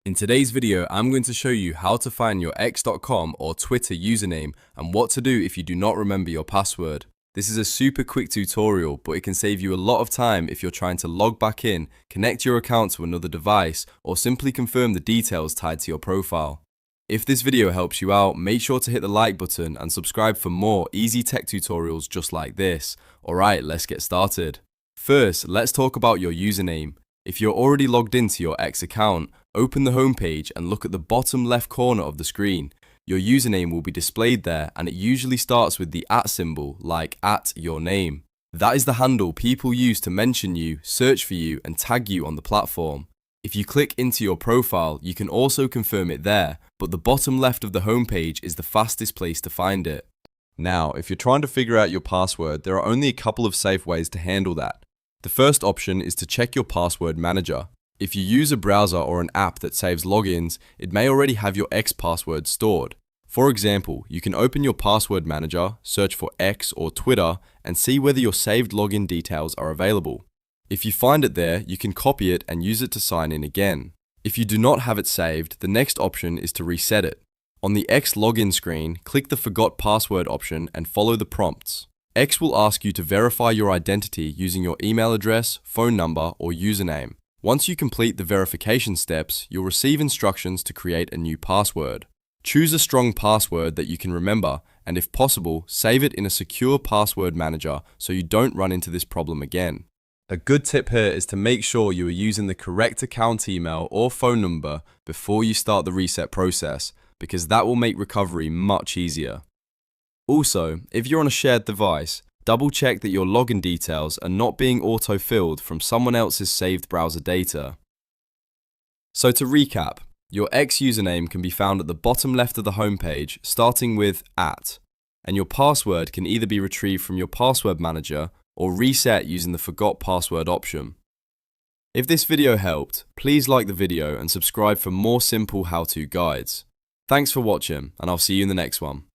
In today's video, I'm going to show you how to find your x.com or Twitter username and what to do if you do not remember your password. This is a super quick tutorial, but it can save you a lot of time if you're trying to log back in, connect your account to another device, or simply confirm the details tied to your profile. If this video helps you out, make sure to hit the like button and subscribe for more easy tech tutorials just like this. Alright, let's get started. First, let's talk about your username. If you're already logged into your X account, open the homepage and look at the bottom left corner of the screen. Your username will be displayed there, and it usually starts with the @ symbol, like @yourname. That is the handle people use to mention you, search for you, and tag you on the platform. If you click into your profile, you can also confirm it there, but the bottom left of the homepage is the fastest place to find it. Now, if you're trying to figure out your password, there are only a couple of safe ways to handle that. The first option is to check your password manager. If you use a browser or an app that saves logins, it may already have your X password stored. For example, you can open your password manager, search for X or Twitter, and see whether your saved login details are available. If you find it there, you can copy it and use it to sign in again. If you do not have it saved, the next option is to reset it. On the X login screen, click the Forgot Password option and follow the prompts. X will ask you to verify your identity using your email address, phone number, or username. Once you complete the verification steps, you'll receive instructions to create a new password. Choose a strong password that you can remember, and if possible, save it in a secure password manager so you don't run into this problem again. A good tip here is to make sure you are using the correct account email or phone number before you start the reset process, because that will make recovery much easier. Also, if you're on a shared device, double check that your login details are not being auto-filled from someone else's saved browser data. So to recap, your X username can be found at the bottom left of the homepage, starting with @, and your password can either be retrieved from your password manager or reset using the Forgot Password option. If this video helped, please like the video and subscribe for more simple how-to guides. Thanks for watching, and I'll see you in the next one.